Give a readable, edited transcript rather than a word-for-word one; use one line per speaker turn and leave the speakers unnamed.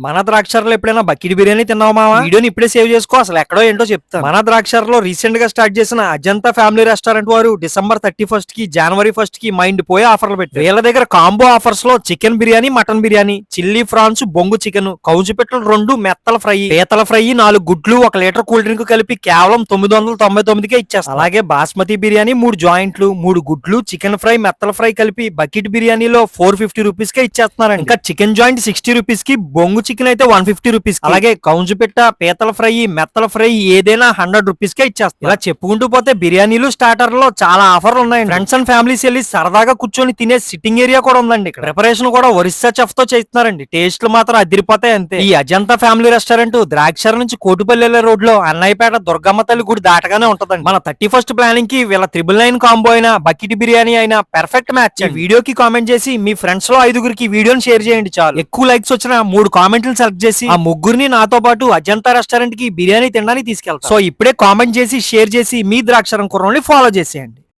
మన ద్రాక్షారంలో ఎప్పుడైనా బకెట్ బిర్యానీ తిన్నావా మావా? వీడియోని ఇప్పుడే సేవ్ చేసుకో, అసలు ఎక్కడో ఏంటో చెప్తాను. మన ద్రాక్షారంలో రీసెంట్ గా స్టార్ట్ చేసిన అజంతా ఫ్యామిలీ రెస్టారెంట్ వారు డిసెంబర్ 31 కి జనవరి 1 కి మైండ్ పోయే ఆఫర్లు పెట్టారు. వీళ్ళ దగ్గర కాంబో ఆఫర్స్ లో chicken biryani, mutton biryani, chilli ఫ్రాన్స్, బొంగు చికెన్, కౌజు పెట్టలు 2, మెత్తల ఫ్రై, పీతల ఫ్రై, 4 గుడ్లు, 1 లీటర్ కూల్ డ్రింక్ కలిపి కేవలం 999కే ఇచ్చేస్తారు. అలాగే బాస్మతి బిర్యానీ 3 జాయింట్లు, 3 గుడ్లు, చికెన్ ఫ్రై, మెత్తల ఫ్రై కలిపి బకెట్ బిర్యానీలో 450 రూపీస్ కే ఇచ్చేస్తున్నారండి. ఇంకా చికెన్ జాయింట్ 60 రూపీస్ కి, బొంగు చికెన్ అయితే 150 రూపీస్, అలాగే కౌంజు పెట్ట, పీతల ఫ్రై, మెత్తల ఫ్రై ఏదైనా 100 రూపీస్ కే ఇచ్చేస్తారు. ఇలా చెప్పుకుంటూ పోతే బిర్యానీలు, స్టార్టర్ లో చాలా ఆఫర్లు ఉన్నాయండి. ఫ్రెండ్స్ అండ్ ఫ్యామిలీస్ వెళ్ళి సరదాగా కూర్చొని తినే సిట్టింగ్ ఏరియా కూడా ఉందండి. ఇక్కడ ప్రిపరేషన్ కూడా ఒరిస్సా చెఫ్ తో చేస్తున్నారండి. టేస్ట్లు మాత్రం అదిరిపోతాయి అంతే. ఈ అజంతా ఫ్యామిలీ రెస్టారెంట్ ద్రాక్షారం నుంచి కోటిపల్లి వెళ్లే రోడ్ లో అన్నయ్యపేట దుర్గమ్మ తల్లి గుడి దాటగానే ఉంటదండి. మన 31st ప్లానింగ్ కి వీళ్ళ 999 కాంబో అయినా, బకెట్ బిర్యానీ అయినా పర్ఫెక్ట్ మ్యాచ్. ఈ వీడియోకి కామెంట్ చేసి మీ ఫ్రెండ్స్ లో 5గురికి వీడియోని షేర్ చేయండి చాలు. ఎక్కువ లైక్స్ వచ్చిన 3 కామెంట్లు సెలెక్ట్ చేసి ఆ ముగ్గురిని నాతో పాటు అజంతా రెస్టారెంట్ కి బిర్యానీ తినడానికి తీసుకెళ్తాను. సో ఇప్పుడే కామెంట్ చేసి, షేర్ చేసి మీ ద్రాక్షారం కుర్రోని ఫాలో చేసేయండి.